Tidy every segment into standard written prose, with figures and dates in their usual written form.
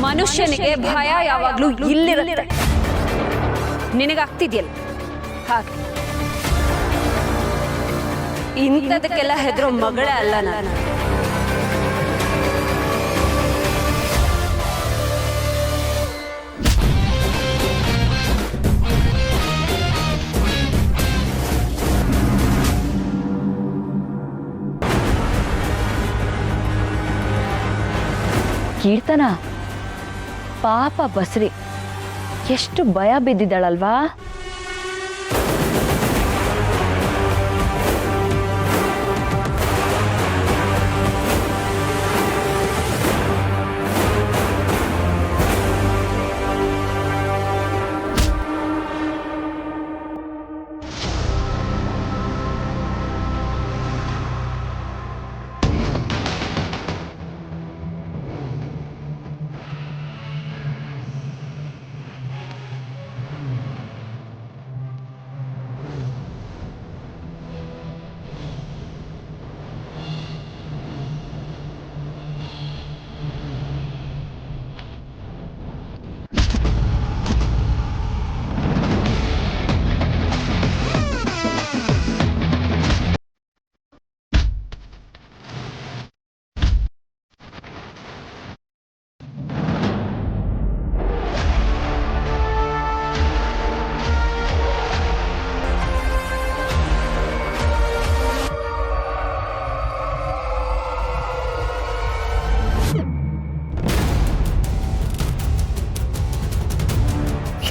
ಮನುಷ್ಯನಿಗೆ ಭಯ ಯಾವಾಗ್ಲೂ ಇಲ್ಲಿರುತ್ತೆ. ನಿನಗಾಗ್ತಿದ್ಯಲ್ಲ ಹಾಗೆ. ಇಂಥದಕ್ಕೆಲ್ಲ ಹೆದರೋ ಮಗಳೇ ಅಲ್ಲ ನಾನು. ಕೀರ್ತನ ಪಾಪ ಬಸ್ರಿ ಎಷ್ಟು ಭಯ ಬಿದ್ದಿದ್ದಾಳಲ್ವಾ.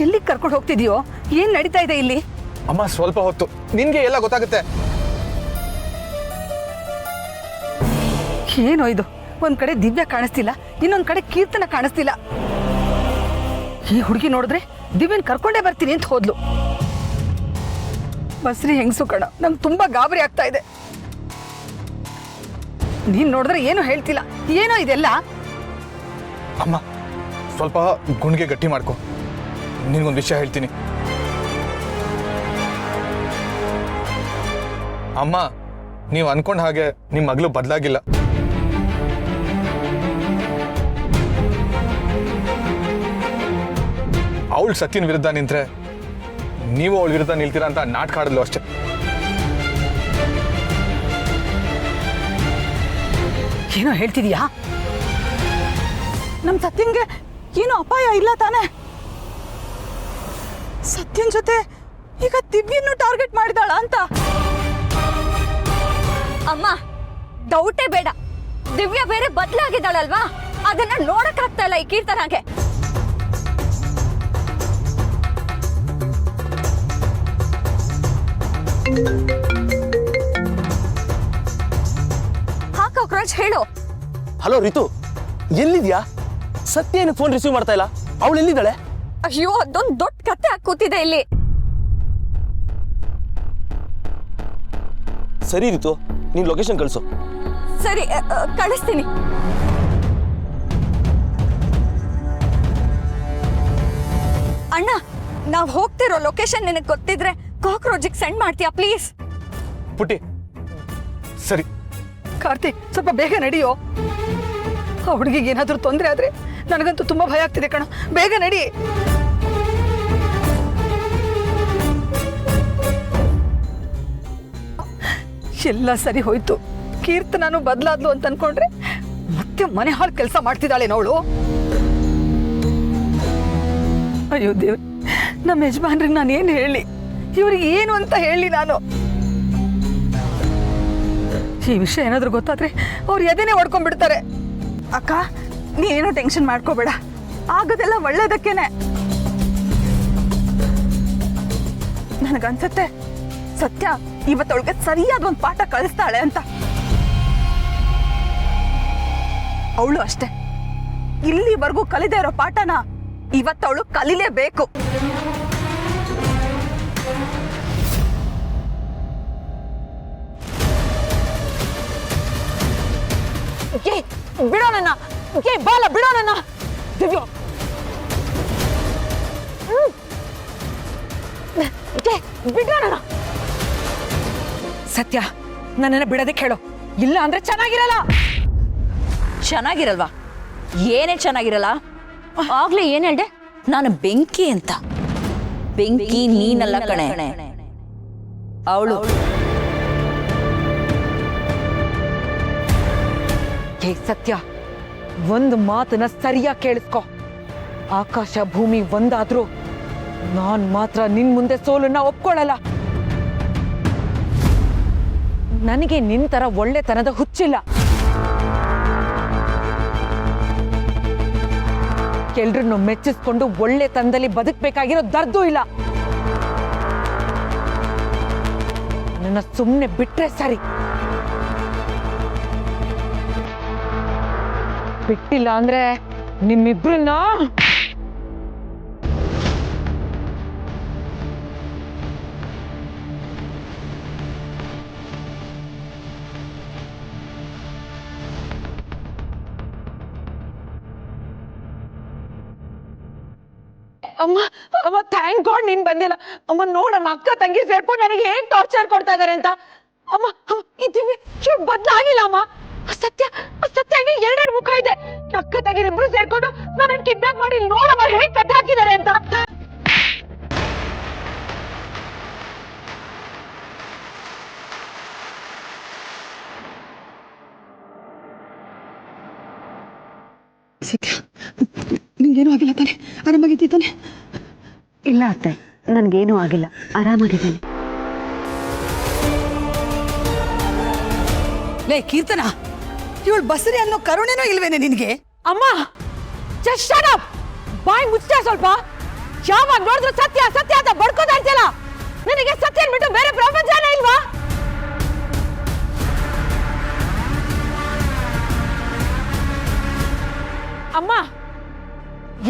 ಎಲ್ಲಿ ಕರ್ಕೊಂಡು ಹೋಗ್ತಿದ್ಯೋ? ಏನ್ ನಡೀತಾ ಇದೆ ಇಲ್ಲಿ? ಅಮ್ಮ ಸ್ವಲ್ಪ ಹೊತ್ತು, ನಿನ್ಗೆ ಎಲ್ಲ ಗೊತ್ತಾಗುತ್ತೆ. ಏನೋ ಇದು, ಒಂದ್ ಕಡೆ ದಿವ್ಯ ಕಾಣಿಸ್ತಿಲ್ಲ, ಇನ್ನೊಂದ್ ಕಡೆ ಕೀರ್ತನ ಕಾಣಿಸ್ತಿಲ್ಲ. ಈ ಹುಡುಗಿ ನೋಡಿದ್ರೆ ದಿವ್ಯನ್ ಕರ್ಕೊಂಡೇ ಬರ್ತೀನಿ ಅಂತ ಹೋದ್ಲು. ಬಸ್ರಿ ಹೆಂಗ್ಸು ಕಣ, ನಂಗೆ ತುಂಬಾ ಗಾಬರಿ ಆಗ್ತಾ ಇದೆ. ನೀನ್ ನೋಡಿದ್ರೆ ಏನು ಹೇಳ್ತಿಲ್ಲ, ಏನೋ ಇದೆಲ್ಲ? ಅಮ್ಮ ಸ್ವಲ್ಪ ಗುಂಡಿಗೆ ಗಟ್ಟಿ ಮಾಡ್ಕೊ, ನಿನ್ಗೊಂದು ವಿಷಯ ಹೇಳ್ತೀನಿ. ಅಮ್ಮ, ನೀವು ಅನ್ಕೊಂಡ ಹಾಗೆ ನಿಮ್ಮ ಮಗಳು ಬದಲಾಗಿಲ್ಲ. ಅವಳು ಸತ್ಯನ ವಿರುದ್ಧ ನಿಂತ್ರೆ ನೀವು ಅವಳ ವಿರುದ್ಧ ನಿಲ್ತೀರಾ ಅಂತ ನಾಟಕ ಆಡಲು ಅಷ್ಟೇ. ಏನೋ ಹೇಳ್ತಿದ್ಯಾ? ನಮ್ ಸತ್ಯನ್ಗೆ ಏನೋ ಅಪಾಯ ಇಲ್ಲ ತಾನೆ? ಸತ್ಯನ್ ಜೊತೆ ಈಗ ದಿವ್ಯನ್ನು ಟಾರ್ಗೆಟ್ ಮಾಡಿದಾಳ ಅಂತ? ಅಮ್ಮ, ಡೌಟೇ ಬೇಡ. ದಿವ್ಯ ಬೇರೆ ಬದಲಾಗಿದ್ದಾಳಲ್ವಾ, ಅದನ್ನ ನೋಡಕ್ ಆಗ್ತಾ ಇಲ್ಲ ಈ ಕೀರ್ತನಾಗೆ. ಹಾ ಕಾಕ್ರೋಚ್, ಹೇಳು. ಹಲೋ ರಿತು, ಎಲ್ಲಿದ್ಯಾ? ಸತ್ಯ ಏನು ಫೋನ್ ರಿಸೀವ್ ಮಾಡ್ತಾ ಇಲ್ಲ? ಅವಳು ಎಲ್ಲಿದ್ದಾಳೆ? ಅಯ್ಯೋ, ಅದೊಂದು ದೊಡ್ಡ ಕತೆ ಆಗಿ ಕೂತಿದೆ ಇಲ್ಲಿ. ಸರಿ ರಿತು, ನೀನ್ ಲೊಕೇಶನ್ ಕಳಿಸು. ಸರಿ, ಕಳಿಸ್ತೀನಿ. ಅಣ್ಣ, ನಾವ್ ಹೋಗ್ತಿರೋ ಲೊಕೇಶನ್ ನಿನಗೆ ಗೊತ್ತಿದ್ರೆ ಕಾಕ್ರೋಜಿಗೆ ಸೆಂಡ್ ಮಾಡ್ತೀಯಾ ಪ್ಲೀಸ್? ಪುಟ್ಟಿ, ಸರಿ. ಕಾರ್ತಿಕ್, ಸ್ವಲ್ಪ ಬೇಗ ನಡಿಯೋ. ಆ ಹುಡುಗಿಗೆ ಏನಾದ್ರೂ ತೊಂದರೆ ಆದ್ರೆ ನನಗಂತೂ ತುಂಬಾ ಭಯ ಆಗ್ತಿದೆ ಕಣ. ಬೇಗ ನಡಿ. ಎಲ್ಲ ಸರಿ ಹೋಯ್ತು. ಕೀರ್ತನಾನು ಬದಲಾದ್ಲು ಅಂತ ಅನ್ಕೊಂಡ್ರೆ ಮತ್ತೆ ಮನೆ ಹಾಳು ಕೆಲಸ ಮಾಡ್ತಿದ್ದಾಳೆ ಅವಳು. ಅಯ್ಯೋ ದೇವ್ರೆ, ನಮ್ಮ ಯಜಮಾನ್ರಿಗೆ ನಾನು ಏನು ಹೇಳಿ, ಇವ್ರಿಗೆ ಏನು ಅಂತ ಹೇಳಿ ನಾನು? ಈ ವಿಷಯ ಏನಾದ್ರೂ ಗೊತ್ತಾದ್ರೆ ಅವ್ರು ಎದೆನೇ ಹೊಡ್ಕೊಂಡ್ಬಿಡ್ತಾರೆ. ಅಕ್ಕ, ನೀನೇನು ಟೆನ್ಷನ್ ಮಾಡ್ಕೋಬೇಡ, ಆಗೋದೆಲ್ಲ ಒಳ್ಳೇದಕ್ಕೇನೆ. ನನಗನ್ಸತ್ತೆ ಸತ್ಯ ಇವತ್ತೊಳಗೆ ಸರಿಯಾದ ಒಂದು ಪಾಠ ಕಳಿಸ್ತಾಳೆ ಅಂತ. ಅವಳು ಅಷ್ಟೇ, ಇಲ್ಲಿವರೆಗೂ ಕಲಿದೇ ಇರೋ ಪಾಠನ ಇವತ್ತವಳು ಕಲಿಲೇಬೇಕು. ಬಿಡೋಣ, ಬಾಲ ಬಿಡೋಣ. ದಿವ್ಯ, ಬಿಡೋಣ. ಸತ್ಯ, ನನ್ನನ್ನ ಬಿಡೋದಕ್ಕೆ ಹೇಳು, ಇಲ್ಲ ಅಂದ್ರೆ ಚೆನ್ನಾಗಿರಲ್ಲ. ಚೆನ್ನಾಗಿರಲ್ವಾ? ಏನೇ ಚೆನ್ನಾಗಿರಲ್ಲ? ಆಗ್ಲೇ ಏನ್ ಹೇಳ್ದೆ? ನಾನು ಬೆಂಕಿ ಅಂತ. ಬೆಂಕಿ ನೀನಲ್ಲ ಕಣೆ, ಅವಳು. ಹೇ ಸತ್ಯ, ಒಂದು ಮಾತನ್ನ ಸರಿಯಾಗಿ ಕೇಳಿಸ್ಕೊ. ಆಕಾಶ ಭೂಮಿ ಒಂದಾದ್ರೂ ನಾನ್ ಮಾತ್ರ ನಿನ್ ಮುಂದೆ ಸೋಲನ್ನ ಒಪ್ಕೊಳ್ಳಲ್ಲ. ನನಗೆ ನಿನ್ ತರ ಒಳ್ಳೆತನದ ಹುಚ್ಚಿಲ್ಲ. ಎಲ್ರನ್ನು ಮೆಚ್ಚಿಸ್ಕೊಂಡು ಒಳ್ಳೆತನದಲ್ಲಿ ಬದುಕಬೇಕಾಗಿರೋ ದರ್ದು ಇಲ್ಲ. ನನ್ನ ಸುಮ್ಮನೆ ಬಿಟ್ರೆ ಸರಿ. ಬಿಟ್ಟಿಲ್ಲ ಅಂದ್ರೆ ನಿಮ್ಮಿಬ್ರನ್ನ ಅಮ್ಮ ಅಮ್ಮ ಥ್ಯಾಂಕ್ ಗಾಡ್ ನೀನ್ ಬಂದಿಲ್ಲ. ಅಮ್ಮ ನೋಡಮ್ಮ, ಅಕ್ಕ ತಂಗಿ ಸೇರ್ಕೊಂಡು ನನಗೆ ಹೇಗ್ ಟಾರ್ಚರ್ ಕೊಡ್ತಾ ಇದಾರೆ ಅಂತ. ಅಮ್ಮ ಇದ್ದೀವಿ ಬದ್ಲಾಗಿಲ್ಲ ಅಮ್ಮ. ಸತ್ಯ ಸತ್ಯ ಎರಡೆರಡು ಮುಖ ಇದೆ. ಅಕ್ಕ ತಂಗಿರಿಬ್ರು ಸೇರ್ಕೊಂಡು ನನ್ನ ಕಿಡ್ನಾಪ್ ಮಾಡಿ ನೋಡಮ್ಮ ಹೇಗ್ ಕಟ್ ಹಾಕಿದ್ದಾರೆ ಅಂತ. ಸತ್ಯ, ನಿಂಗೇನು ಆಗಿಲ್ಲ ತಾನೆ? ಆರಾಮಾಗಿದ್ದಿ ತಾನೆ? ಇಲ್ಲ ಅತ್ತೆ, ನನಗೇನೂ ಆಗಿಲ್ಲ, ಆರಾಮಾಗಿದ್ದೇನೆ. ಲೇ ಕೀರ್ತನ, ಇವಳು ಬಸರಿ ಅನ್ನೋ ಕರುಣೆನೂ ಇಲ್ವೇನೆ ನಿನಗೆ? ಅಮ್ಮ ಜಸ್ಟ್ ಶಟ್ ಅಪ್. ಬಾಯಿ ಮುಚ್ಚ ಸ್ವಲ್ಪ. ಯಾವಾಗ ನೋಡಿದ್ರು ಸತ್ಯ ಸತ್ಯ ಅಂತ ಬಡ್ಕೋತಾ ಇರ್ತಿಯಲ್ಲ. ನಿನಗೆ ಸತ್ಯ ಬಿಟ್ಟು ಬೇರೆ ಪ್ರಪಂಚನೇ ಇಲ್ವಾ? ಅಮ್ಮ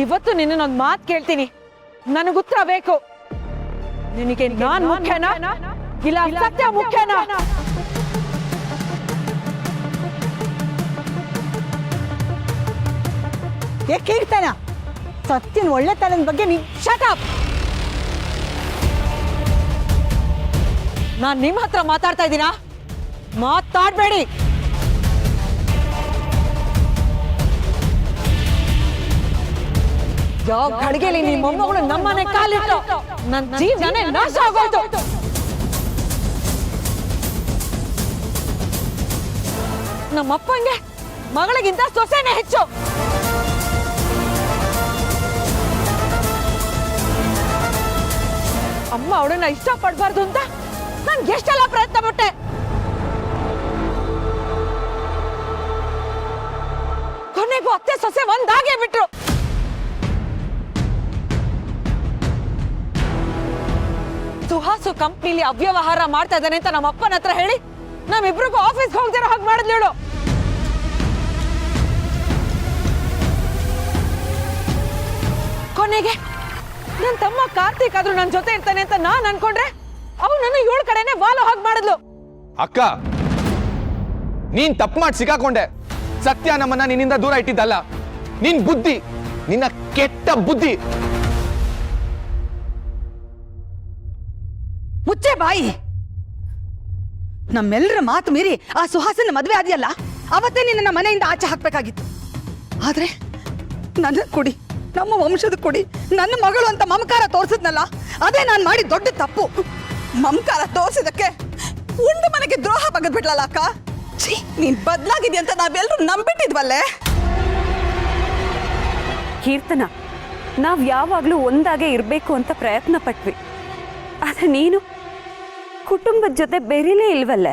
ಇವತ್ತು ನಿನ್ನೊಂದು ಮಾತು ಕೇಳ್ತೀನಿ, ನನಗೆ ಉತ್ತರ ಬೇಕು. ನಿನಗೆ ನಾನ್ ಮುಖ್ಯನಾ ಇಲ್ಲ ಸತ್ಯ ಮುಖ್ಯನಾ? ಯಾಕೆ ಕೀರ್ತನ, ಸತ್ಯನ ಒಳ್ಳೆತನದ ಬಗ್ಗೆ ನೀನ್ ಶಟ್ ಅಪ್. ನಾನ್ ನಿಮ್ ಹತ್ರ ಮಾತಾಡ್ತಾ ಇದ್ದೀನಾ? ಮಾತಾಡ್ಬೇಡಿ. ಯಾವ ಘಳಿಗೆಲಿ ನಿಮ್ಮ ಮೊಮ್ಮಗಳು ನಮ್ಮನೆ ಕಾಲಿಟ್ಟು ನನ್ನ ಜೀವನನೇ ನಾಶ ಆಗೋಯ್ತು. ನಮ್ಮಪ್ಪಂಗೆ ಮಗಳಿಗಿಂತ ಸೊಸೆನೇ ಹೆಚ್ಚು. ಅಮ್ಮ ಅವಳನ್ನ ಇಷ್ಟಪಡಬಾರ್ದು ಅಂತ ನಾನು ಎಷ್ಟೆಲ್ಲ ಪ್ರಯತ್ನ ಪಟ್ಟೆ. ಕೊನೆಗೂ ಅತ್ತೆ ಸೊಸೆ ಒಂದಾಗೇ ಬಿಟ್ರು. ಸುಹಾಸು ಕಂಪ್ನಿಲಿ ಅವ್ಯವಹಾರ ಮಾಡ್ತಾ ಇದ್ದಾನೆ ಅಂತ ನಮ್ಮ ಅಪ್ಪನ ಹತ್ರ ಹೇಳಿ ನಮ್ಮಿಬ್ರಿಗೂ ಆಫೀಸ್ಗೆ ಹೋಗ್ದಿರೋ ಹಾಗೆ ಮಾಡಿದ್ಲು. ಕೊನೆಗೆ ನನ್ನ ತಮ್ಮ ಕಾರ್ತಿಕ್ ಆದ್ರೂ ನನ್ನ ಜೊತೆ ಇರ್ತಾನೆ ಅಂತ ನಾನ್ ಅನ್ಕೊಂಡ್ರೆ ಅವ್ನು ನನ್ನ 7 ಕಡೆನೆ ವಾಲೋ ಹಾಗೆ ಮಾಡಿದ್ಲು. ಅಕ್ಕ, ನೀನ್ ತಪ್ಪು ಮಾಡಿ ಸಿಕ್ಕಾಕೊಂಡೆ. ಸತ್ಯ ನಮ್ಮನ್ನ ನಿನ್ನಿಂದ ದೂರ ಇಟ್ಟಿದ್ದಲ್ಲ, ನಿನ್ ಬುದ್ಧಿ, ನಿನ್ನ ಕೆಟ್ಟ ಬುದ್ಧಿ. ಮುಚ್ಚೆ ಬಾಯಿ. ನಮ್ಮೆಲ್ಲರ ಮಾತು ಮೀರಿ ಆ ಸುಹಾಸನ ಮದ್ವೆ ಆದಿಯಲ್ಲ, ಅವತ್ತೇ ನಿನ್ನ ಮನೆಯಿಂದ ಆಚೆ ಹಾಕ್ಬೇಕಾಗಿತ್ತು. ಆದ್ರೆ ನನ್ನ ಕೊಡಿ, ನಮ್ಮ ವಂಶದ ಕೊಡಿ, ನನ್ನ ಮಗಳು ಅಂತ ಮಮಕಾರ ತೋರಿಸಿದ್ನಲ್ಲ, ಅದೇ ನಾನು ಮಾಡಿ ದೊಡ್ಡ ತಪ್ಪು. ಮಮಕಾರ ತೋರಿಸಿದಕ್ಕೆ ಉಂಡು ಮನೆಗೆ ದ್ರೋಹ ಬಗದ್ಬಿಟ್ಲಲ್ಲ ಅಕ್ಕ. ಛೀ, ನೀನ್ ಬದ್ಲಾಗಿದ್ಯ ಅಂತ ನಾವೆಲ್ಲರೂ ನಂಬಿಟ್ಟಿದ್ವಲ್ಲೇ. ಕೀರ್ತನ, ನಾವು ಯಾವಾಗಲೂ ಒಂದಾಗೆ ಇರಬೇಕು ಅಂತ ಪ್ರಯತ್ನ ಪಟ್ವಿ. ಆದರೆ ನೀನು ಕುಟುಂಬದ ಜೊತೆ ಬೆರೀಲೇ ಇಲ್ವಲ್ಲೇ.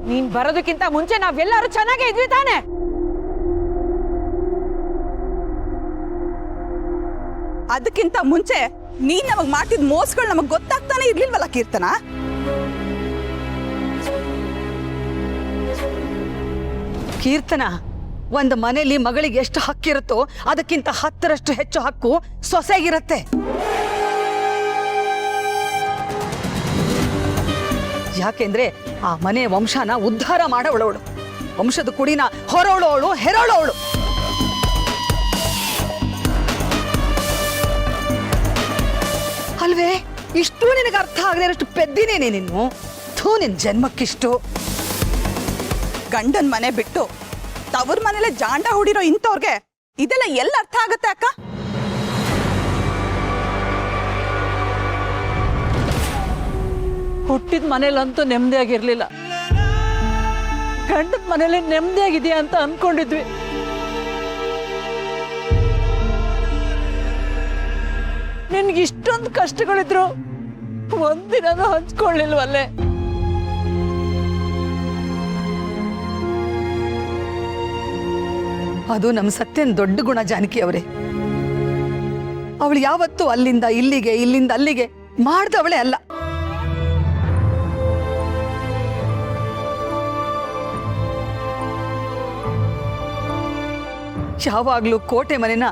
ನೀನ್ ಬರೋದಕ್ಕಿಂತ ಮುಂಚೆ ನಾವೆಲ್ಲರೂ ಚೆನ್ನಾಗೇ ಇದ್ವಿ ತಾನೆ? ಅದಕ್ಕಿಂತ ಮುಂಚೆ ನೀನ್ ನಮಗ್ ಮಾಡ್ತಿದ್ ಮೋಸಗಳು ನಮಗ್ ಗೊತ್ತಾಗ್ತಾನೆ ಇರ್ಲಿಲ್ವಲ್ಲ ಕೀರ್ತನ. ಕೀರ್ತನ, ಒಂದು ಮನೆಯಲ್ಲಿ ಮಗಳಿಗೆ ಎಷ್ಟು ಹಕ್ಕಿರುತ್ತೋ ಅದಕ್ಕಿಂತ 10ರಷ್ಟು ಹೆಚ್ಚು ಹಕ್ಕು ಸೊಸೆಗಿರತ್ತೆ. ಯಾಕೆಂದ್ರೆ ಆ ಮನೆ ವಂಶನ ಉದ್ಧಾರ ಮಾಡೋಳವಳು, ವಂಶದ ಕುಡಿನ ಹೊರೋಳೋಳು, ಹೆರೋಳೋಳು. ಅಲ್ವೇ? ಇಷ್ಟು ನಿನಗೆ ಅರ್ಥ ಆಗದೆ ಇರೋಷ್ಟು ಪೆದ್ದಿನೇನೆ ನೀನು. ಥೂ, ನಿನ್ ಜನ್ಮಕ್ಕಿಷ್ಟು. ಗಂಡನ್ ಮನೆ ಬಿಟ್ಟು ತವ್ರ ಮನೇಲೆ ಜಾಂಡ ಹುಡಿರೋ ಇಂಥವ್ರಿಗೆ ಇದೆಲ್ಲ ಎಲ್ಲ ಅರ್ಥ ಆಗತ್ತೆ ಅಕ್ಕ? ಹುಟ್ಟಿದ ಮನೇಲಂತೂ ನೆಮ್ಮದಿಯಾಗಿರ್ಲಿಲ್ಲ. ಗಂಡದ ಮನೇಲಿ ನೆಮ್ಮದಿಯಾಗಿದೆಯಾ ಅಂತ ಅನ್ಕೊಂಡಿದ್ವಿ. ನಿನ್ಗೆ ಇಷ್ಟೊಂದು ಕಷ್ಟಗಳಿದ್ರು ಒಂದಿನೂ ಹಂಚ್ಕೊಳ್ಳಿಲ್ವಲ್ಲೇ? ಅದು ನಮ್ಮ ಸತ್ಯನ್ ದೊಡ್ಡ ಗುಣ ಜಾನಕಿ ಅವರೇ. ಅವಳು ಯಾವತ್ತೂ ಅಲ್ಲಿಂದ ಇಲ್ಲಿಗೆ ಇಲ್ಲಿಂದ ಅಲ್ಲಿಗೆ ಮಾಡ್ದವಳೆ ಅಲ್ಲ. ಯಾವಾಗ್ಲೂ ಕೋಟೆ ಮನೆನ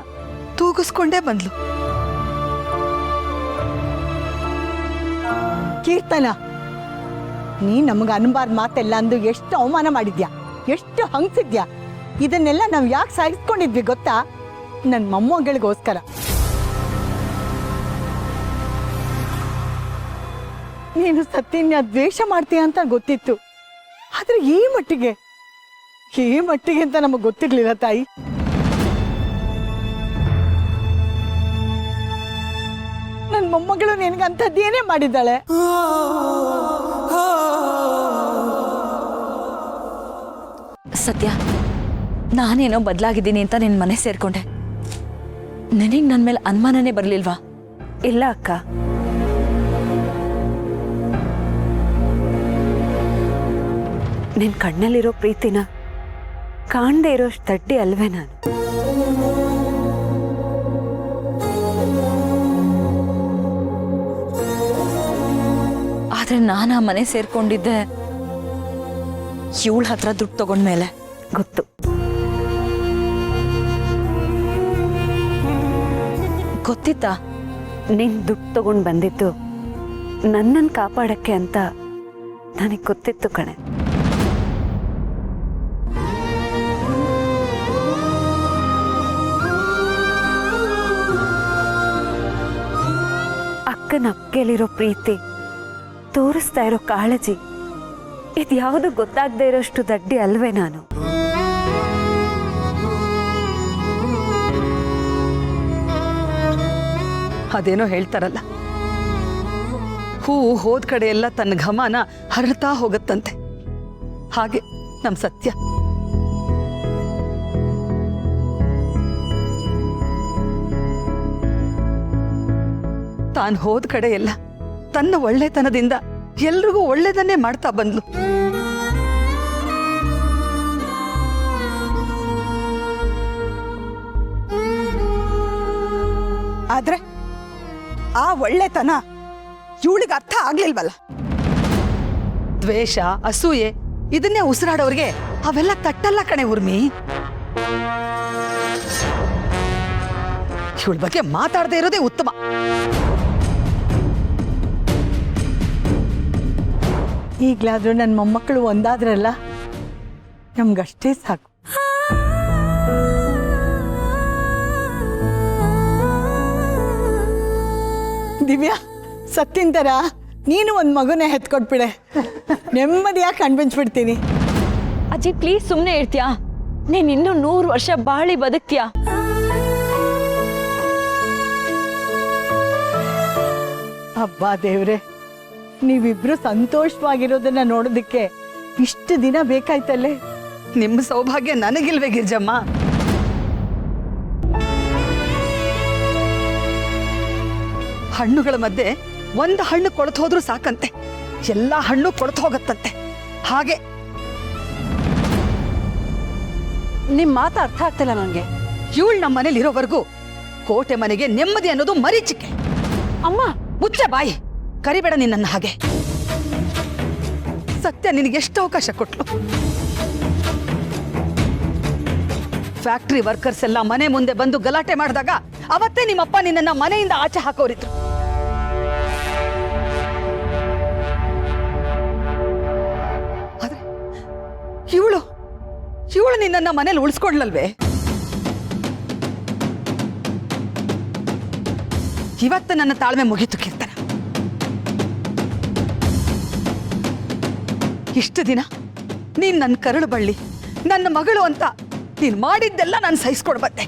ತೂಗಿಸ್ಕೊಂಡೇ ಬಂದ್ಲು. ಕೀರ್ತನ, ನೀ ನಮಗೆ ಅನ್ಬಾರ್ದು ಮಾತೆಲ್ಲ ಅಂದು ಎಷ್ಟು ಅವಮಾನ ಮಾಡಿದ್ಯಾ, ಎಷ್ಟು ಹಂಗ್ಸಿದ್ಯಾ. ಇದನ್ನೆಲ್ಲ ನಾವು ಯಾಕೆ ಸಾಗಿಸ್ಕೊಂಡಿದ್ವಿ ಗೊತ್ತಾ? ನನ್ನ ಮೊಮ್ಮಗಳಿಗೋಸ್ಕರ. ನೀನು ಸತ್ಯನ ದ್ವೇಷ ಮಾಡ್ತೀಯ ಅಂತ ಗೊತ್ತಿತ್ತು, ಆದ್ರೆ ಈ ಮಟ್ಟಿಗೆ ಅಂತ ನಮಗೆ ಗೊತ್ತಿರ್ಲಿಲ್ಲ ತಾಯಿ. ನನ್ನ ಮೊಮ್ಮಗಳು ನಿನಗಂಥದ್ದೇನೇ ಮಾಡಿದ್ದಾಳೆ? ಸತ್ಯ, ನಾನೇನೋ ಬದಲಾಗಿದ್ದೀನಿ ಅಂತ ನಿನ್ನ ಮನೆ ಸೇರ್ಕೊಂಡೆ. ನನಗೆ ನನ್ನ ಮೇಲೆ ಅನುಮಾನನೇ ಬರಲಿಲ್ವಾ? ಇಲ್ಲ ಅಕ್ಕ, ನಿನ್ ಕಣ್ಣಲ್ಲಿರೋ ಪ್ರೀತಿನ ಕಾಣದೇ ಇರೋಷ್ಟು ತಡ್ಡಿ ಅಲ್ವೇ ನಾನು? ಆದ್ರೆ ನಾನು ಆ ಮನೆ ಸೇರ್ಕೊಂಡಿದ್ದೆ ಇವಳ ಹತ್ರ ದುಡ್ಡು ತಗೊಂಡ್ಮೇಲೆ. ಗೊತ್ತು. ಗೊತ್ತಿತ್ತಾ? ನೀನ್ ದುಡ್ಡು ತಗೊಂಡು ಬಂದಿದ್ದು ನನ್ನನ್ನು ಕಾಪಾಡಕ್ಕೆ ಅಂತ ನನಗೆ ಗೊತ್ತಿತ್ತು ಕಣೆ. ಅಕ್ಕನ ಅಕ್ಕೆಲಿರೋ ಪ್ರೀತಿ, ತೋರಿಸ್ತಾ ಇರೋ ಕಾಳಜಿ, ಇದ್ಯಾವುದು ಗೊತ್ತಾಗದೇ ಇರೋಷ್ಟು ದಡ್ಡಿ ಅಲ್ವೇ ನಾನು? ಅದೇನೋ ಹೇಳ್ತಾರಲ್ಲ, ಹೂವು ಹೋದ ಕಡೆ ಎಲ್ಲ ತನ್ನ ಘಮನ ಹರಡ್ತಾ ಹೋಗತ್ತಂತೆ. ಹಾಗೆ ನಮ್ ಸತ್ಯ. ತಾನು ಹೋದ ಕಡೆ ಎಲ್ಲ ತನ್ನ ಒಳ್ಳೆತನದಿಂದ ಎಲ್ರಿಗೂ ಒಳ್ಳೆದನ್ನೇ ಮಾಡ್ತಾ ಬಂದ್ಲು. ಆದ್ರೆ ಆ ಒಳ್ಳೆತನ ಇವಳಿಗೆ ಅರ್ಥ ಆಗ್ಲಿಲ್ವಲ್ಲ. ದ್ವೇಷ, ಅಸೂಯೆ ಇದನ್ನೇ ಉಸಿರಾಡೋರ್ಗೆ ಅವೆಲ್ಲ ತಟ್ಟಲ್ಲ ಕಣೆ ಉರ್ಮಿ. ಇವಳ ಬಗ್ಗೆ ಮಾತಾಡದೇ ಇರೋದೇ ಉತ್ತಮ. ಈಗ್ಲಾದ್ರೂ ನನ್ನ ಮೊಮ್ಮಕ್ಕಳು ಒಂದಾದ್ರಲ್ಲ, ನಮ್ಗಷ್ಟೇ ಸಾಕು. ದಿವ್ಯಾ, ಸತ್ತಿನ ಥರ ನೀನು ಒಂದು ಮಗುನೇ ಹೆತ್ಕೊಟ್ಬಿಡೆ, ನೆಮ್ಮದಿಯಾಗಿ ಕಣ್ಬಿಂಚ್ಬಿಡ್ತೀನಿ. ಅಜ್ಜಿ ಪ್ಲೀಸ್ ಸುಮ್ಮನೆ ಇರ್ತೀಯಾ? ನೀನ್ ಇನ್ನೂ 100 ವರ್ಷ ಬಾಳಿ ಬದುಕ್ತೀಯಾ? ಅಬ್ಬಾ ದೇವ್ರೆ, ನೀವಿಬ್ರು ಸಂತೋಷವಾಗಿರೋದನ್ನ ನೋಡೋದಕ್ಕೆ ಇಷ್ಟು ದಿನ ಬೇಕಾಯ್ತಲ್ಲೇ. ನಿಮ್ಮ ಸೌಭಾಗ್ಯ ನನಗಿಲ್ವೇ ಗಿರ್ಜಮ್ಮ? ಹಣ್ಣುಗಳ ಮಧ್ಯೆ ಒಂದು ಹಣ್ಣು ಕೊಳತು ಹೋದ್ರೂ ಸಾಕಂತೆ, ಎಲ್ಲಾ ಹಣ್ಣು ಕೊಳತು ಹೋಗತ್ತಂತೆ. ಹಾಗೆ ನಿಮ್ ಮಾತು ಅರ್ಥ ಆಗ್ತಿಲ್ಲ ನನಗೆ. ಇವಳು ನಮ್ಮ ಮನೇಲಿ ಇರೋವರೆಗೂ ಕೋಟೆ ಮನೆಗೆ ನೆಮ್ಮದಿ ಅನ್ನೋದು ಮರೀಚಿಕೆ. ಅಮ್ಮ, ಮುಚ್ಚ ಬಾಯಿ, ಕರಿಬೇಡ ನಿನ್ನ ಹಾಗೆ. ಸತ್ಯ ನಿನಗೆ ಎಷ್ಟು ಅವಕಾಶ ಕೊಟ್ಲು. ಫ್ಯಾಕ್ಟ್ರಿ ವರ್ಕರ್ಸ್ ಎಲ್ಲ ಮನೆ ಮುಂದೆ ಬಂದು ಗಲಾಟೆ ಮಾಡಿದಾಗ ಅವತ್ತೇ ನಿಮ್ಮಪ್ಪ ನಿನ್ನನ್ನ ಮನೆಯಿಂದ ಆಚೆ ಹಾಕೋರಿದ್ರು. ಆದ್ರೆ ಇವಳು ನಿನ್ನನ್ನ ಮನೇಲಿ ಉಳಿಸ್ಕೊಂಡ್ಲಲ್ವೇ? ಇವತ್ತು ನನ್ನ ತಾಳ್ಮೆ ಮುಗೀತು ಕೀರ್ತನ. ಇಷ್ಟು ದಿನ ನೀನ್ ನನ್ನ ಕರಳು ಬಳ್ಳಿ, ನನ್ನ ಮಗಳು ಅಂತ ನೀನ್ ಮಾಡಿದ್ದೆಲ್ಲ ನಾನು ಸಹಿಸ್ಕೊಂಡು ಬಂದೆ.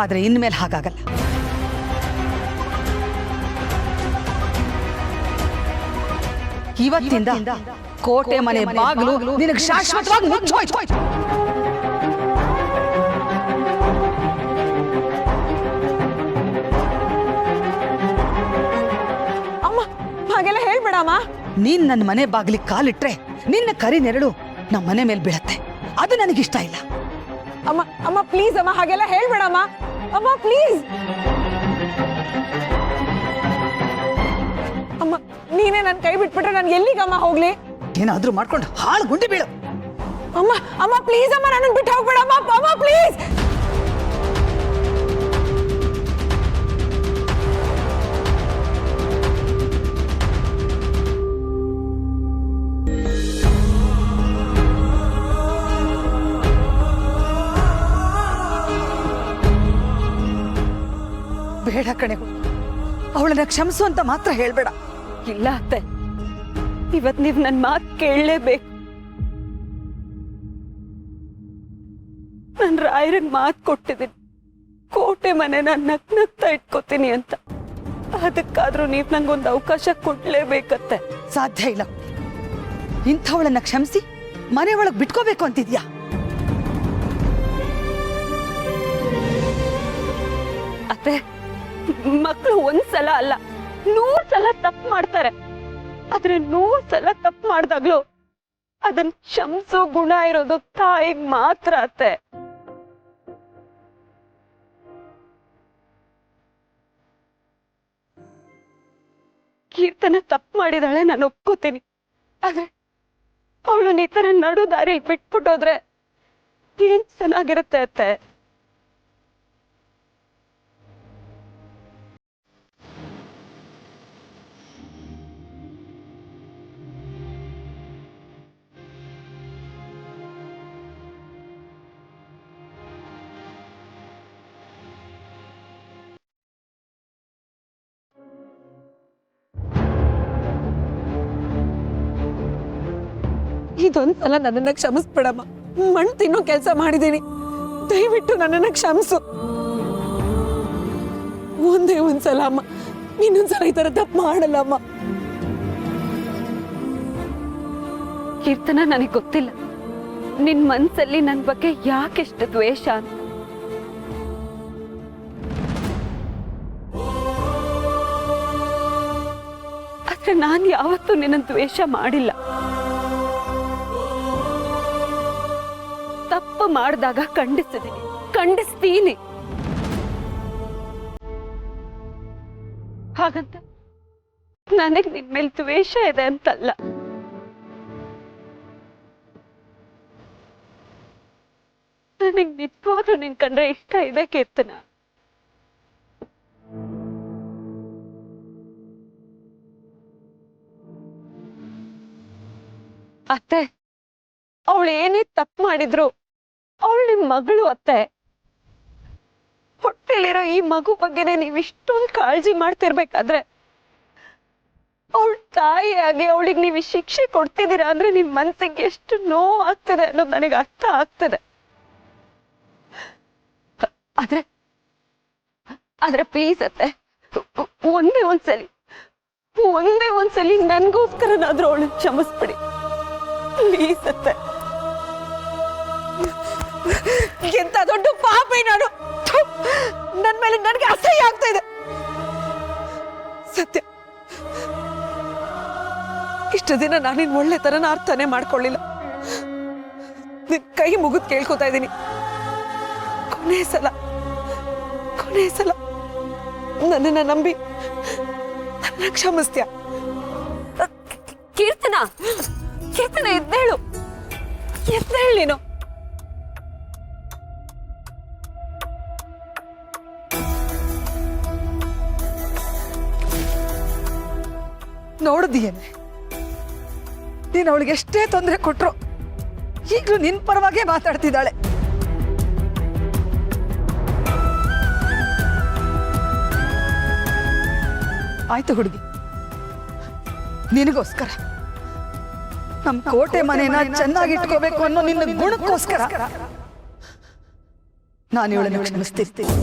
ಆದ್ರೆ ಇನ್ಮೇಲೆ ಹಾಗಾಗಲ್ಲ. ಇವತ್ತಿಂದ ಕೋಟೆ ಮನೆ ಬಾಗಿಲು ನಿನಗೆ ಶಾಶ್ವತವಾಗಿ ಮುಚ್ಚೋಯ್ತು. ಅಮ್ಮ ಹಾಗೆಲ್ಲ ಹೇಳ್ಬೇಡಮ್ಮ. ನೀನ್ ನನ್ನ ಮನೆ ಬಾಗಿಲಿಗೆ ಕಾಲಿಟ್ರೆ ನಿನ್ನ ಕರಿ ನೆರಳು ನಮ್ಮ ಮನೆ ಮೇಲೆ ಬೀಳತ್ತೆ. ಅದು ನನಗಿಷ್ಟ ಇಲ್ಲ. ಅಮ್ಮ ಅಮ್ಮ ಪ್ಲೀಸ್ ಅಮ್ಮ ಹಾಗೆಲ್ಲ ಹೇಳ್ಬೇಡಮ್ಮ. ಅಮ್ಮ ಪ್ಲೀಸ್ ಅಮ್ಮ, ನೀನೇ ನನ್ನ ಕೈ ಬಿಟ್ಬಿಟ್ರೆ ನಾನು ಎಲ್ಲಿಗಮ್ಮ ಹೋಗ್ಲಿ? ಏನಾದ್ರೂ ಮಾಡ್ಕೊಂಡು ಹಾಳು ಗುಂಡಿ ಬೀಳು. ಅಮ್ಮ ಅಮ್ಮ ಪ್ಲೀಸ್ ಅಮ್ಮ, ನನ್ನ ಬಿಟ್ಟು ಹೋಗ್ಬೇಡಮ್ಮ. ಅಮ್ಮ ಪ್ಲೀಸ್. ಬೇಡ ಕಣೆ, ಅವಳನ್ನ ಕ್ಷಮಿಸು ಅಂತ ಮಾತ್ರ ಹೇಳ್ಬೇಡ. ಇಲ್ಲ ಅತ್ತೆ, ಇವತ್ ನೀವ್ ನನ್ ಮಾತು ಕೇಳಲೇಬೇಕು. ನನ್ ರಾಯರಿಗೆ ಮಾತು ಕೊಟ್ಟಿದ್ದೀನಿ, ಕೋಟೆ ಮನೆನ ನಗ್ನಗ್ತಾ ಇಟ್ಕೋತೀನಿ ಅಂತ. ಅದಕ್ಕಾದ್ರೂ ನೀವ್ ನಂಗೊಂದು ಅವಕಾಶ ಕೊಡ್ಲೇಬೇಕತ್ತೆ. ಸಾಧ್ಯ ಇಲ್ಲ. ಇಂಥವಳನ್ನ ಕ್ಷಮಿಸಿ ಮನೆ ಒಳಗ್ ಬಿಟ್ಕೋಬೇಕು ಅಂತಿದ್ಯಾ? ಅತ್ತೆ, ಮಕ್ಕಳು ಒಂದ್ಸಲ ಅಲ್ಲ 100 ಸಲ ತಪ್ಪು ಮಾಡ್ತಾರೆ. ಆದ್ರೆ 100 ಸಲ ತಪ್ಪು ಮಾಡ್ದಾಗ್ಲೂ ಅದನ್ನ ಕ್ಷಮಿಸೋ ಗುಣ ಇರೋದು ತಾಯಿಗ್ ಮಾತ್ರ ಅತ್ತೆ. ಕೀರ್ತನ ತಪ್ಪು ಮಾಡಿದಾಳೆ, ನಾನು ಒಪ್ಕೋತೀನಿ. ಆದ್ರೆ ಅವಳನ್ನ ಈ ತರ ನಡು ದಾರಿಯಲ್ಲಿ ಬಿಟ್ಬಿಟ್ಟೋದ್ರೆ ಏನ್ ಚೆನ್ನಾಗಿರುತ್ತೆ ಅತ್ತೆ. ಇದೊಂದ್ಸಲ ನನ್ನನ್ನ ಕ್ಷಮಿಸ್ಬಿಡಮ್ಮ. ಮಣ್ಣು ತಿನ್ನೋ ಕೆಲಸ ಮಾಡಿದ್ದೀನಿ, ದಯವಿಟ್ಟು ನನ್ನನ್ನ ಕ್ಷಮಿಸು. ಒಂದೇ ಒಂದ್ಸಲ ಅಮ್ಮ, ಇನ್ನೊಂದ್ಸಲ ಈ ತರ ತಪ್ಪು ಮಾಡಲ್ಲಮ್ಮ. ಕೀರ್ತನ, ನನಗೆ ಗೊತ್ತಿಲ್ಲ ನಿನ್ ಮನ್ಸಲ್ಲಿ ನನ್ ಬಗ್ಗೆ ಯಾಕೆಷ್ಟು ದ್ವೇಷ ಅಂತ. ಆದ್ರೆ ನಾನ್ ಯಾವತ್ತೂ ನಿನ್ನ ದ್ವೇಷ ಮಾಡಿಲ್ಲ. ತಪ್ಪು ಮಾಡಿದಾಗ ಖಂಡಿಸ್ತೀನಿ. ಹಾಗಂತ ನನಗ್ ನಿನ್ ಮೇಲೆ ದ್ವೇಷ ಇದೆ ಅಂತಲ್ಲ. ನನಗ್ ನಿಜವಾಗ್ಲೂ ನಿನ್ ಕಂಡ್ರೆ ಇಷ್ಟ ಇದೆ ಕೀರ್ತನ. ಅತ್ತೆ, ಅವಳು ಏನೇ ತಪ್ಪು ಮಾಡಿದ್ರು ಅವಳು ನಿಮ್ ಮಗಳು ಅತ್ತೆ. ಹೊಟ್ಟೆಲಿರೋ ಈ ಮಗು ಬಗ್ಗೆನೆ ನೀವ್ ಇಷ್ಟೊಂದು ಕಾಳಜಿ ಮಾಡ್ತಿರ್ಬೇಕಾದ್ರೆ ಅವಳ ತಾಯಿಯಾಗಿ ಅವಳಿಗೆ ನೀವು ಶಿಕ್ಷೆ ಕೊಡ್ತಿದ್ದೀರಾ ಅಂದ್ರೆ ನಿಮ್ ಮನ್ಸಿಗೆ ಎಷ್ಟು ನೋವು ಆಗ್ತದೆ ಅನ್ನೋದು ನನಗೆ ಅರ್ಥ ಆಗ್ತದೆ. ಆದ್ರೆ ಪ್ಲೀಸ್ ಅತ್ತೆ, ಒಂದೇ ಒಂದ್ಸಲಿ ನನ್ಗೋಸ್ಕರನಾದ್ರೂ ಅವಳು ಕ್ಷಮಿಸ್ಬಿಡಿ ಪ್ಲೀಸ್ ಅತ್ತೆ. ಎಂತ ದೊಡ್ಡ ಪಾಪಿ ನಾನು. ನನ್ ಮೇಲೆ ನನಗೆ ಅಸಹ್ಯ ಆಗ್ತಾ ಇದೆ. ಸತ್ಯ, ಇಷ್ಟು ದಿನ ನಾನಿನ್ ಒಳ್ಳೆ ತರನ ಅರ್ಥನೇ ಮಾಡ್ಕೊಳ್ಳಿಲ್ಲ. ನಿನ್ ಕೈ ಮುಗಿದ್ ಕೇಳ್ಕೊತಾ ಇದ್ದೀನಿ, ಕೊನೆ ಸಲ ನನ್ನನ್ನ ನಂಬಿ ನನ್ನ ಕ್ಷಮಿಸ್ತೀಯ? ಕೀರ್ತನ ಎದ್ದೇಳು ನೀನು. ನೋಡಿದೀಯೇನೆ, ನೀನು ಅವಳಿಗೆ ಎಷ್ಟೇ ತೊಂದರೆ ಕೊಟ್ರು ಈಗಲೂ ನಿನ್ ಪರವಾಗೇ ಮಾತಾಡ್ತಿದ್ದಾಳೆ. ಆಯ್ತು ಹುಡುಗಿ, ನಿನಗೋಸ್ಕರ ನಮ್ಮ ಕೋಟೆ ಮನೆನ ಚೆನ್ನಾಗಿ ಇಟ್ಕೋಬೇಕು ಅನ್ನೋ ನಿನ್ನ ಗುಣಕ್ಕೋಸ್ಕರ ನಾನು ಇವಳನ್ನು ಕ್ಷಮಿಸ್ತಿರ್ತೀನಿ.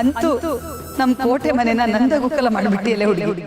ಅಂತೂ ನಮ್ಮ ಕೋಟೆ ಮನೆನ ನಂದಗೋಕಲ ಮಾಡಿಬಿಟ್ಟಿಯಲ್ಲೇ ಹುಡುಗಿ.